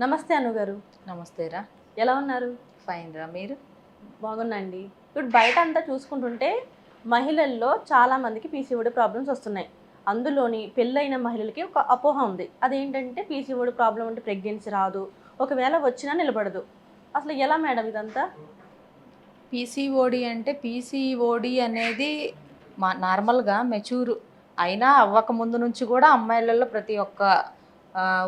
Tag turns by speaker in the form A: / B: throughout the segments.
A: నమస్తే అనుగారు.
B: నమస్తే రా.
A: ఎలా ఉన్నారు?
B: ఫైన్ రా, మీరు?
A: బాగున్నాండి. ఇప్పుడు బయట అంతా చూసుకుంటుంటే మహిళల్లో చాలా మందికి పీసీఓడి ప్రాబ్లమ్స్ వస్తున్నాయి. అందులోని పెళ్ళైన మహిళలకి ఒక అపోహ ఉంది. అదేంటంటే పీసీఓడి ప్రాబ్లం అంటే ప్రెగ్నెన్సీ రాదు, ఒకవేళ వచ్చినా నిలబడదు. అసలు ఎలా మేడం ఇదంతా?
B: పీసీఓడి అంటే పీసీఓడి అనేది నార్మల్గా మెచ్యూర్ అయినా అవ్వక ముందు నుంచి కూడా అమ్మాయిలలో ప్రతి ఒక్క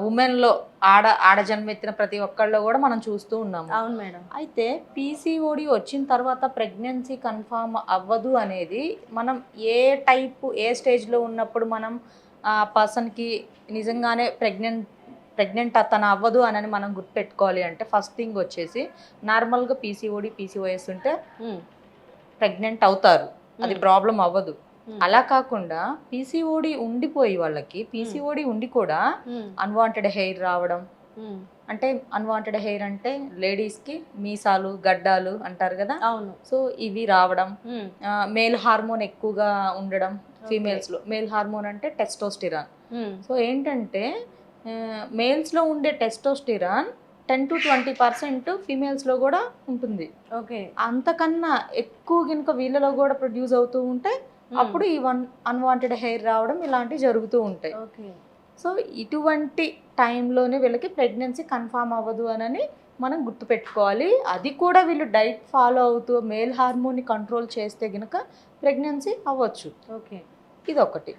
B: ఉమెన్లో ఆడ జన్మెత్తిన ప్రతి ఒక్కళ్ళలో కూడా మనం చూస్తూ ఉన్నాము.
A: అవును మేడం.
B: అయితే పీసీఓడి వచ్చిన తర్వాత ప్రెగ్నెన్సీ కన్ఫామ్ అవ్వదు అనేది మనం ఏ స్టేజ్లో ఉన్నప్పుడు మనం ఆ పర్సన్కి నిజంగానే ప్రెగ్నెంట్ తను అవ్వదు అని మనం గుర్తుపెట్టుకోవాలి అంటే ఫస్ట్ థింగ్ వచ్చేసి నార్మల్గా పీసీఓడి పీసీఓఎస్ ఉంటే ప్రెగ్నెంట్ అవుతారు, అది ప్రాబ్లం అవ్వదు. అలా కాకుండా పీసీఓడి ఉండిపోయి వాళ్ళకి పీసీఓడి ఉండి కూడా అన్వాంటెడ్ హెయిర్ రావడం, అంటే అన్వాంటెడ్ హెయిర్ అంటే లేడీస్కి మీసాలు గడ్డాలు అంటారు కదా.
A: అవును.
B: సో ఇవి రావడం, మేల్ హార్మోన్ ఎక్కువగా ఉండడం ఫీమేల్స్లో. మేల్ హార్మోన్ అంటే టెస్టోస్టిరాన్. సో ఏంటంటే మేల్స్లో ఉండే టెస్టోస్టిరాన్ 10-20% ఫీమేల్స్లో కూడా ఉంటుంది.
A: ఓకే.
B: అంతకన్నా ఎక్కువ కనుక వీళ్ళలో కూడా ప్రొడ్యూస్ అవుతూ ఉంటే అప్పుడు ఈ అన్వాంటెడ్ హెయిర్ రావడం ఇలాంటివి జరుగుతూ ఉంటాయి. సో ఇటువంటి టైంలోనే వీళ్ళకి ప్రెగ్నెన్సీ కన్ఫామ్ అవ్వదు అని మనం గుర్తుపెట్టుకోవాలి. అది కూడా వీళ్ళు డైట్ ఫాలో అవుతూ మేల్ హార్మోన్ని కంట్రోల్ చేస్తే కనుక ప్రెగ్నెన్సీ అవ్వచ్చు.
A: ఓకే.
B: ఇదొకటి.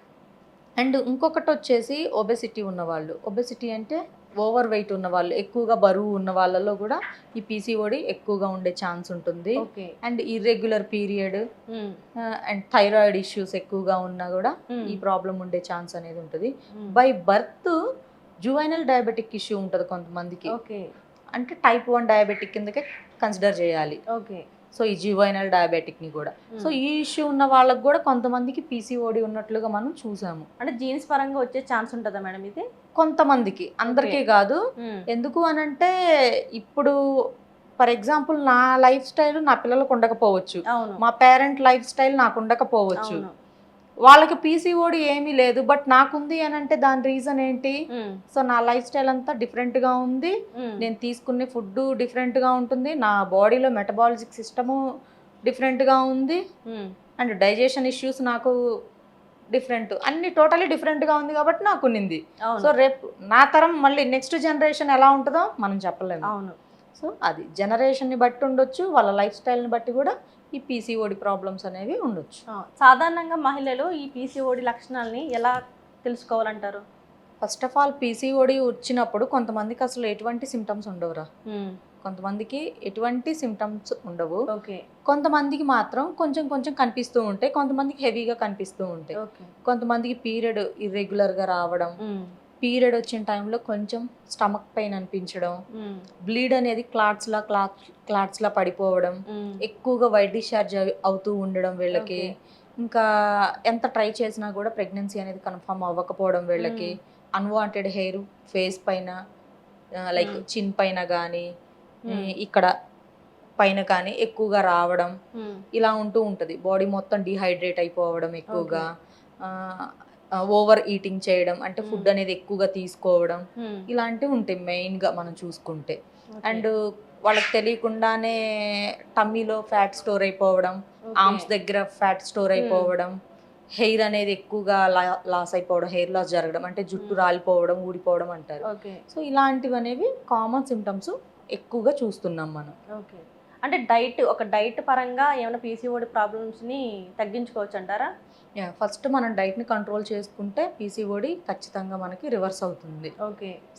B: అండ్ ఇంకొకటి వచ్చేసి ఒబెసిటీ ఉన్నవాళ్ళు. ఒబెసిటీ అంటే ఓవర్ వెయిట్ ఉన్న వాళ్ళు, ఎక్కువగా బరువు ఉన్న వాళ్ళలో కూడా ఈ పీసీఓడి ఎక్కువగా ఉండే ఛాన్స్ ఉంటుంది. And irregular period and thyroid issues ఎక్కువగా ఉన్నా కూడా ఈ ప్రాబ్లం ఉండే ఛాన్స్ అనేది ఉంటుంది. By birth juvenile diabetic issue ఉంటుంది కొంతమందికి, అంటే టైప్ 1 డయాబెటిక్ కిందకే కన్సిడర్ చేయాలి. సో ఈ జువైనల్ డయాబెటిక్ని కూడా. సో ఈ ఇష్యూ ఉన్న వాళ్ళకి కూడా కొంతమందికి పీసీఓడి ఉన్నట్లుగా మనం చూసాము.
A: అంటే జీన్స్ పరంగా వచ్చే ఛాన్స్ ఉంటుందా మేడం ఇది?
B: కొంతమందికి, అందరికీ కాదు. ఎందుకు అనంటే ఇప్పుడు ఫర్ ఎగ్జాంపుల్ నా లైఫ్ స్టైల్ నా పిల్లలకు ఉండకపోవచ్చు, మా పేరెంట్ లైఫ్ స్టైల్ నాకు ఉండకపోవచ్చు. వాళ్ళకి పీసీఓడి ఏమీ లేదు, బట్ నాకుంది అని అంటే దాని రీజన్ ఏంటి? సో నా లైఫ్ స్టైల్ అంతా డిఫరెంట్గా ఉంది, నేను తీసుకునే ఫుడ్ డిఫరెంట్గా ఉంటుంది, నా బాడీలో మెటబాలిజిక్ సిస్టము డిఫరెంట్గా ఉంది, అండ్ డైజెషన్ ఇష్యూస్ నాకు డిఫరెంట్, అన్ని టోటలీ డిఫరెంట్గా ఉంది కాబట్టి నాకు ఉన్నింది. సో రేపు నా తరం మళ్ళీ నెక్స్ట్ జనరేషన్ ఎలా ఉంటుందో మనం చెప్పలేము. సో అది జనరేషన్ని బట్టి ఉండొచ్చు, వాళ్ళ లైఫ్ స్టైల్ని బట్టి కూడా ఈ పీసీఓడి ప్రాబ్లమ్స్ అనేవి ఉండొచ్చు.
A: సాధారణంగా మహిళలు ఈ పీసీఓడి లక్షణాలని ఎలా తెలుసుకోవాలంటారు?
B: ఫస్ట్ ఆఫ్ ఆల్ పీసీఓడి వచ్చినప్పుడు కొంతమందికి అసలు ఎటువంటి సిమ్టమ్స్ ఉండవురా. కొంతమందికి ఎటువంటి సిమ్టమ్స్ ఉండవు, కొంతమందికి మాత్రం కొంచెం కొంచెం కనిపిస్తూ ఉంటాయి, కొంతమందికి హెవీగా కనిపిస్తూ ఉంటాయి. కొంతమందికి పీరియడ్ ఇర్రెగ్యులర్గా రావడం, పీరియడ్ వచ్చిన టైంలో కొంచెం స్టమక్ పెయిన్ అనిపించడం, బ్లీడ్ అనేది క్లాట్స్లా పడిపోవడం, ఎక్కువగా వైట్ డిశ్చార్జ్ అవుతూ ఉండడం వీళ్ళకి, ఇంకా ఎంత ట్రై చేసినా కూడా ప్రెగ్నెన్సీ అనేది కన్ఫర్మ్ అవ్వకపోవడం వీళ్ళకి, అన్వాంటెడ్ హెయిర్ ఫేస్ పైన లైక్ చిన్ పైన కానీ ఇక్కడ పైన కానీ ఎక్కువగా రావడం, ఇలా ఉంటూ ఉంటుంది. బాడీ మొత్తం డిహైడ్రేట్ అయిపోవడం, ఎక్కువగా ఓవర్ ఈటింగ్ చేయడం, అంటే ఫుడ్ అనేది ఎక్కువగా తీసుకోవడం, ఇలాంటివి ఉంటాయి మెయిన్గా మనం చూసుకుంటే. అండ్ వాళ్ళకి తెలియకుండానే టమ్మీలో ఫ్యాట్ స్టోర్ అయిపోవడం, ఆర్మ్స్ దగ్గర ఫ్యాట్ స్టోర్ అయిపోవడం, హెయిర్ అనేది ఎక్కువగా లాస్ అయిపోవడం, హెయిర్ లాస్ జరగడం, అంటే జుట్టు రాలిపోవడం, ఊడిపోవడం అంటారు. సో ఇలాంటివి అనేవి కామన్ సిమ్టమ్స్ ఎక్కువగా చూస్తున్నాం మనం.
A: అంటే ఒక డైట్ పరంగా ఏమైనా పీసీఓడి ప్రాబ్లమ్స్ని తగ్గించుకోవచ్చు అంటారా?
B: ఫస్ట్ మనం డైట్ని కంట్రోల్ చేసుకుంటే పీసీఓడి ఖచ్చితంగా మనకి రివర్స్ అవుతుంది.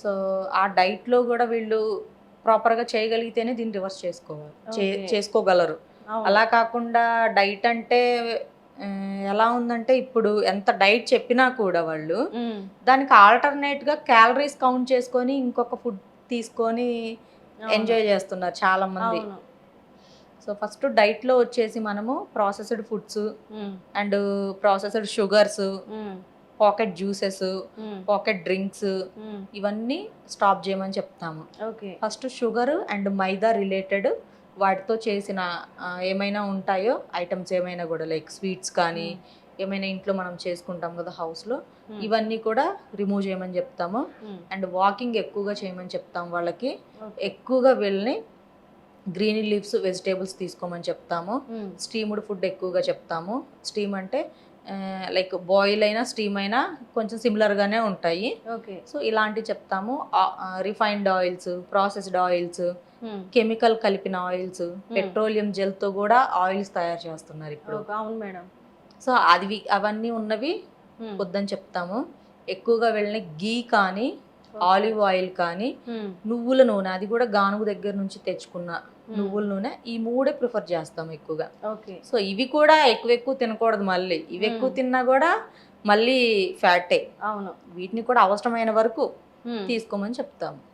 B: సో ఆ డైట్లో కూడా వీళ్ళు ప్రాపర్గా చేయగలిగితేనే దీన్ని రివర్స్ చేసుకోగలరు. అలా కాకుండా డైట్ అంటే ఎలా ఉందంటే ఇప్పుడు ఎంత డైట్ చెప్పినా కూడా వాళ్ళు దానికి ఆల్టర్నేట్గా క్యాలరీస్ కౌంట్ చేసుకొని ఇంకొక ఫుడ్ తీసుకొని ఎంజాయ్ చేస్తున్నారు చాలా మంది. సో ఫస్ట్ డైట్లో వచ్చేసి మనము processed foods and processed sugars, pocket juices, pocket drinks ఇవన్నీ స్టాప్ చేయమని చెప్తాము. First sugar and maida related వాటితో చేసిన ఏమైనా ఉంటాయో ఐటమ్స్ ఏమైనా కూడా లైక్ స్వీట్స్ కానీ ఏమైనా ఇంట్లో మనం చేసుకుంటాం కదా హౌస్లో, ఇవన్నీ కూడా రిమూవ్ చేయమని చెప్తాము. అండ్ వాకింగ్ ఎక్కువగా చేయమని చెప్తాం వాళ్ళకి. ఎక్కువగా వెళ్ళి గ్రీన్ లీవ్స్ వెజిటేబుల్స్ తీసుకోమని చెప్తాము. స్టీమ్డ్ ఫుడ్ ఎక్కువగా చెప్తాము. స్టీమ్ అంటే లైక్ బాయిల్ అయినా స్టీమ్ అయినా కొంచెం సిమిలర్గానే ఉంటాయి. సో ఇలాంటివి చెప్తాము. Refined oils, processed oils, chemical కలిపిన ఆయిల్స్, పెట్రోలియం జెల్తో కూడా ఆయిల్స్ తయారు చేస్తున్నారు ఇప్పుడు.
A: అవును మేడం.
B: సో అవన్నీ ఉన్నవి వద్దని చెప్తాము. ఎక్కువగా వెళ్ళిన గీ కానీ, ఆలివ్ ఆయిల్ కానీ, నువ్వుల నూనె, అది కూడా గానుగు దగ్గర నుంచి తెచ్చుకున్న నువ్వుల నూనె, ఈ మూడే ప్రిఫర్ చేస్తాం ఎక్కువగా. సో ఇవి కూడా ఎక్కువ తినకూడదు. మళ్ళీ ఇవి ఎక్కువ తిన్నా కూడా మళ్ళీ ఫ్యాటే.
A: అవును.
B: వీటిని కూడా అవసరమైన వరకు తీసుకోమని చెప్తాము.